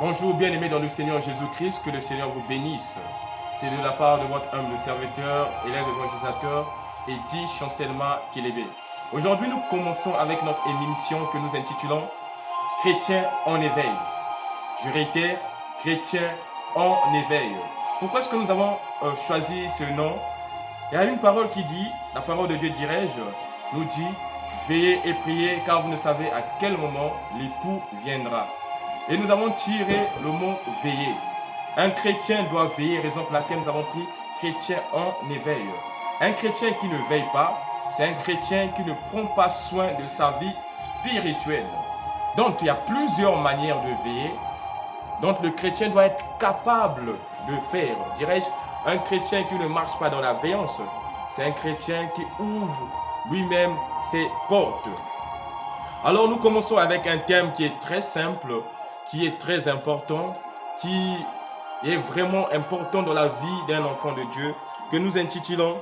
Bonjour bien-aimés dans le Seigneur Jésus-Christ, que le Seigneur vous bénisse. C'est de la part de votre humble serviteur, élève évangélisateur, Eddy Chancellement Kélébé. Aujourd'hui, nous commençons avec notre émission que nous intitulons Chrétiens en éveil. Je réitère, Chrétiens en éveil. Pourquoi est-ce que nous avons choisi ce nom? Il y a une parole qui dit, la parole de Dieu dirais-je, nous dit, veillez et priez car vous ne savez à quel moment l'époux viendra. Et nous avons tiré le mot veiller. Un chrétien doit veiller, raison pour laquelle nous avons pris chrétien en éveil. Un chrétien qui ne veille pas, c'est un chrétien qui ne prend pas soin de sa vie spirituelle. Donc il y a plusieurs manières de veiller. Donc le chrétien doit être capable de faire. Dirais-je, un chrétien qui ne marche pas dans la veillance, c'est un chrétien qui ouvre lui-même ses portes. Alors nous commençons avec un thème qui est très simple, qui est très important, qui est vraiment important dans la vie d'un enfant de Dieu, que nous intitulons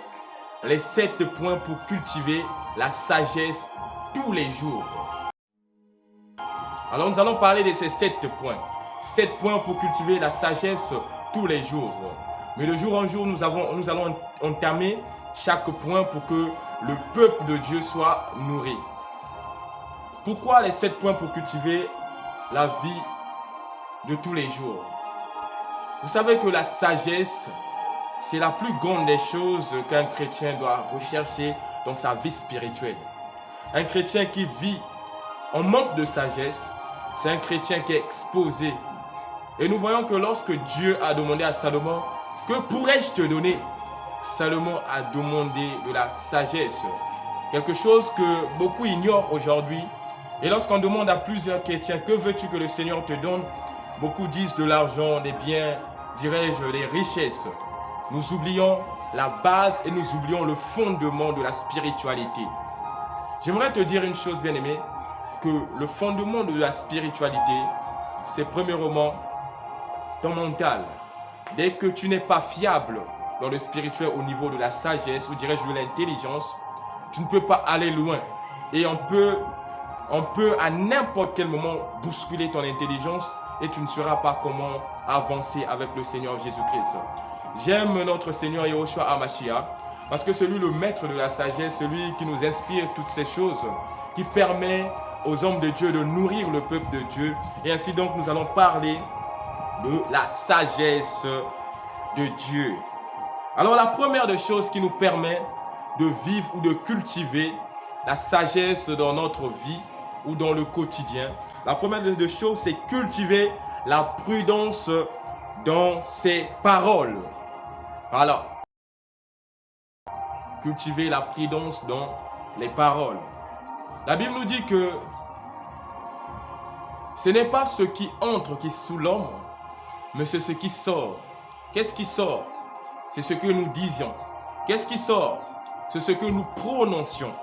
les 7 points pour cultiver la sagesse tous les jours. Alors nous allons parler de ces 7 points. 7 points pour cultiver la sagesse tous les jours. Mais de jour en jour, nous allons entamer chaque point pour que le peuple de Dieu soit nourri. Pourquoi les 7 points pour cultiver la vie de tous les jours? Vous savez que la sagesse, c'est la plus grande des choses qu'un chrétien doit rechercher dans sa vie spirituelle. Un chrétien qui vit en manque de sagesse, c'est un chrétien qui est exposé. Et nous voyons que lorsque Dieu a demandé à Salomon, que pourrais-je te donner? Salomon a demandé de la sagesse. Quelque chose que beaucoup ignorent aujourd'hui. Et lorsqu'on demande à plusieurs chrétiens, que veux-tu que le Seigneur te donne? Beaucoup disent de l'argent, des biens, dirais-je, des richesses. Nous oublions la base et nous oublions le fondement de la spiritualité. J'aimerais te dire une chose, bien-aimé, que le fondement de la spiritualité, c'est premièrement ton mental. Dès que tu n'es pas fiable dans le spirituel au niveau de la sagesse, ou dirais-je de l'intelligence, tu ne peux pas aller loin. Et on peut à n'importe quel moment bousculer ton intelligence et tu ne sauras pas comment avancer avec le Seigneur Jésus-Christ. J'aime notre Seigneur Yahushua HaMashiach parce que c'est lui le maître de la sagesse, celui qui nous inspire toutes ces choses, qui permet aux hommes de Dieu de nourrir le peuple de Dieu. Et ainsi donc nous allons parler de la sagesse de Dieu. Alors la première des choses qui nous permet de vivre ou de cultiver la sagesse dans notre vie ou dans le quotidien, la première des choses, c'est cultiver la prudence dans ses paroles. Alors, cultiver la prudence dans les paroles. La Bible nous dit que ce n'est pas ce qui entre qui est sous l'homme, mais c'est ce qui sort. Qu'est-ce qui sort? C'est ce que nous disions. Qu'est-ce qui sort? C'est ce que nous prononcions.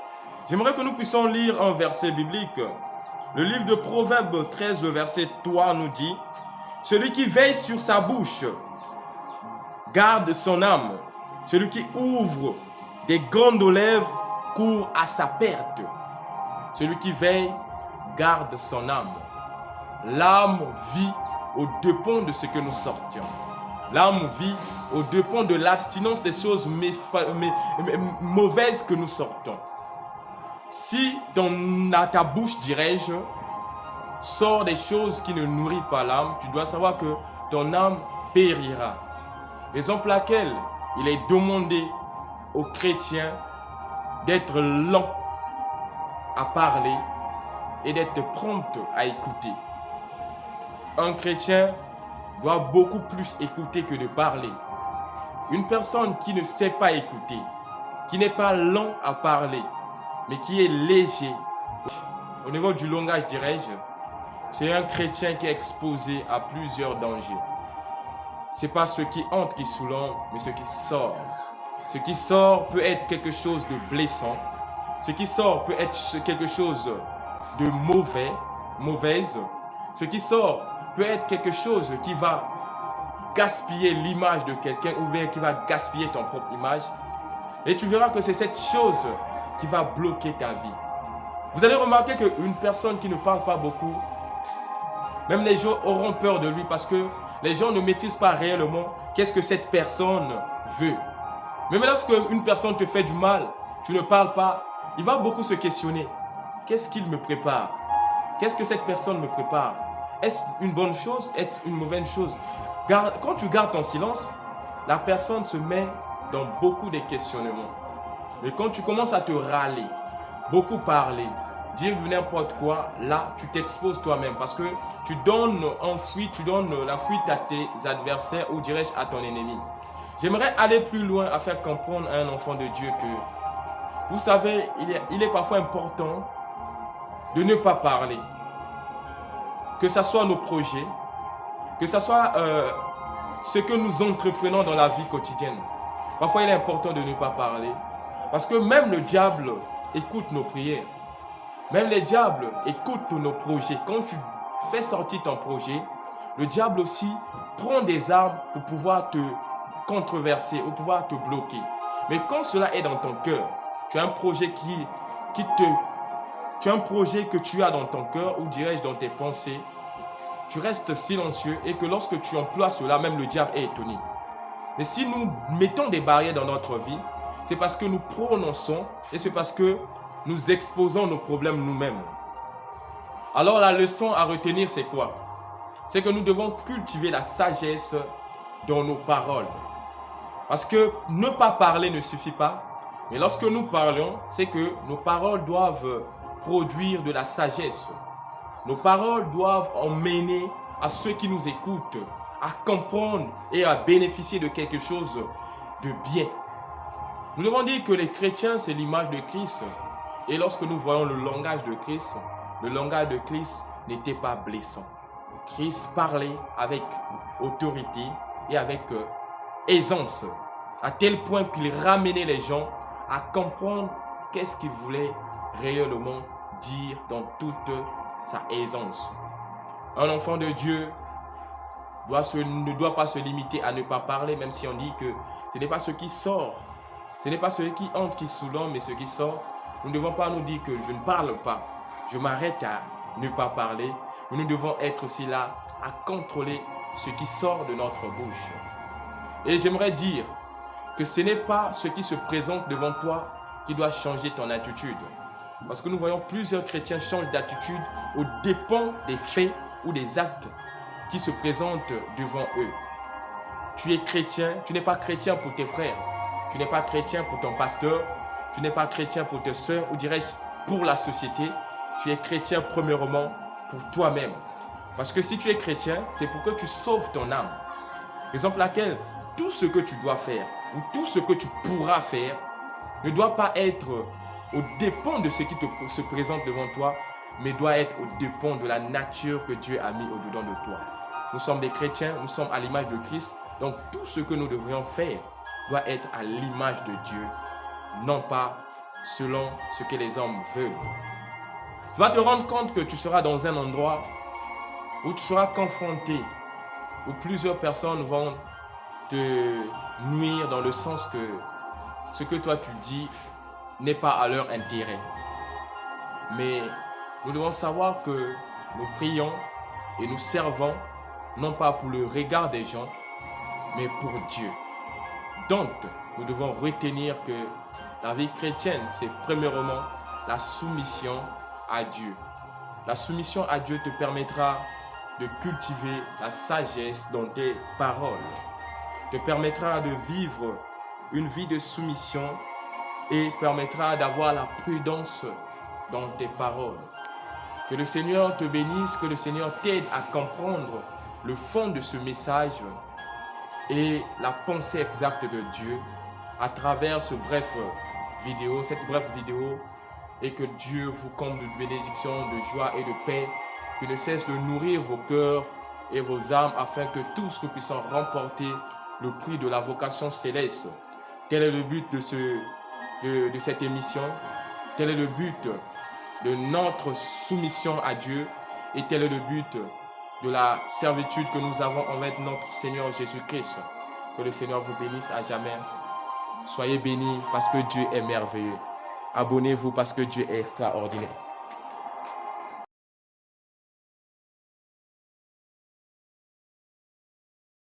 J'aimerais que nous puissions lire un verset biblique. Le livre de Proverbes 13, le verset 3 nous dit, « Celui qui veille sur sa bouche garde son âme. Celui qui ouvre des grandes lèvres court à sa perte. » Celui qui veille garde son âme. L'âme vit aux dépens de ce que nous sortions. L'âme vit aux dépens de l'abstinence des choses mauvaises que nous sortons. Si dans ta bouche, dirais-je, sort des choses qui ne nourrissent pas l'âme, tu dois savoir que ton âme périra. Raison pour laquelle il est demandé aux chrétiens d'être lents à parler et d'être prompt à écouter. Un chrétien doit beaucoup plus écouter que de parler. Une personne qui ne sait pas écouter, qui n'est pas lent à parler, mais qui est léger, au niveau du langage, dirais-je, c'est un chrétien qui est exposé à plusieurs dangers. Ce n'est pas ce qui entre qui est sous l'homme, mais ce qui sort. Ce qui sort peut être quelque chose de blessant. Ce qui sort peut être quelque chose de mauvaise. Ce qui sort peut être quelque chose qui va gaspiller l'image de quelqu'un ou bien qui va gaspiller ton propre image. Et tu verras que c'est cette chose qui va bloquer ta vie. Vous allez remarquer qu'une personne qui ne parle pas beaucoup Même les gens auront peur de lui parce que les gens ne maîtrisent pas réellement qu'est-ce que cette personne veut. Mais lorsque une personne te fait du mal, tu ne parles pas, il va beaucoup se questionner. Qu'est-ce qu'il me prépare? Qu'est-ce que cette personne me prépare? Est-ce une bonne chose? Est-ce une mauvaise chose? Quand tu gardes ton silence, la personne se met dans beaucoup de questionnements. Mais quand tu commences à te râler, beaucoup parler, dire n'importe quoi, là, tu t'exposes toi-même parce que tu donnes tu donnes la fuite à tes adversaires ou dirais-je à ton ennemi. J'aimerais aller plus loin à faire comprendre à un enfant de Dieu que, vous savez, il est parfois important de ne pas parler. Que ce soit nos projets, que ce soit ce que nous entreprenons dans la vie quotidienne. Parfois, il est important de ne pas parler. Parce que même le diable écoute nos prières. Même les diables écoutent nos projets. Quand tu fais sortir ton projet, le diable aussi prend des armes pour pouvoir te controverser ou pouvoir te bloquer. Mais quand cela est dans ton cœur, tu as un projet tu as un projet que tu as dans ton cœur ou dirais-je dans tes pensées, tu restes silencieux et que lorsque tu emploies cela, même le diable est étonné. Mais si nous mettons des barrières dans notre vie, c'est parce que nous prononçons et c'est parce que nous exposons nos problèmes nous-mêmes. Alors la leçon à retenir, c'est quoi? C'est que nous devons cultiver la sagesse dans nos paroles. Parce que ne pas parler ne suffit pas. Mais lorsque nous parlons, c'est que nos paroles doivent produire de la sagesse. Nos paroles doivent emmener à ceux qui nous écoutent à comprendre et à bénéficier de quelque chose de bien. Nous devons dire que les chrétiens, c'est l'image de Christ. Et lorsque nous voyons le langage de Christ n'était pas blessant. Christ parlait avec autorité et avec aisance, à tel point qu'il ramenait les gens à comprendre qu'est-ce qu'il voulait réellement dire dans toute sa aisance. Un enfant de Dieu ne doit pas se limiter à ne pas parler, même si on dit que ce n'est pas ce qui sort, ce n'est pas ce qui entre qui soulève, mais ce qui sort. Nous ne devons pas nous dire que je ne parle pas, je m'arrête à ne pas parler. Nous devons être aussi là à contrôler ce qui sort de notre bouche. Et j'aimerais dire que ce n'est pas ce qui se présente devant toi qui doit changer ton attitude. Parce que nous voyons plusieurs chrétiens changer d'attitude au dépend des faits ou des actes qui se présentent devant eux. Tu es chrétien, tu n'es pas chrétien pour tes frères, tu n'es pas chrétien pour ton pasteur, tu n'es pas chrétien pour tes sœurs ou dirais-je pour la société, tu es chrétien premièrement pour toi-même. Parce que si tu es chrétien, c'est pour que tu sauves ton âme. Exemple laquelle tout ce que tu dois faire ou tout ce que tu pourras faire ne doit pas être au dépend de ce qui se présente devant toi, mais doit être au dépend de la nature que Dieu a mis au-dedans de toi. Nous sommes des chrétiens, nous sommes à l'image de Christ, donc tout ce que nous devrions faire doit être à l'image de Dieu, non pas selon ce que les hommes veulent. Tu vas te rendre compte que tu seras dans un endroit où tu seras confronté, où plusieurs personnes vont te nuire dans le sens que ce que toi tu dis n'est pas à leur intérêt. Mais nous devons savoir que nous prions et nous servons non pas pour le regard des gens, mais pour Dieu. Donc, nous devons retenir que la vie chrétienne, c'est premièrement la soumission à Dieu. La soumission à Dieu te permettra de cultiver la sagesse dans tes paroles, te permettra de vivre une vie de soumission et permettra d'avoir la prudence dans tes paroles. Que le Seigneur te bénisse, que le Seigneur t'aide à comprendre le fond de ce message et la pensée exacte de Dieu à travers cette brève vidéo, et que Dieu vous comble de bénédictions, de joie et de paix, qu'il ne cesse de nourrir vos cœurs et vos âmes afin que tous nous puissions remporter le prix de la vocation céleste. Tel est le but de cette émission, tel est le but de notre soumission à Dieu et tel est le but de la servitude que nous avons envers notre Seigneur Jésus-Christ. Que le Seigneur vous bénisse à jamais. Soyez bénis parce que Dieu est merveilleux. Abonnez-vous parce que Dieu est extraordinaire.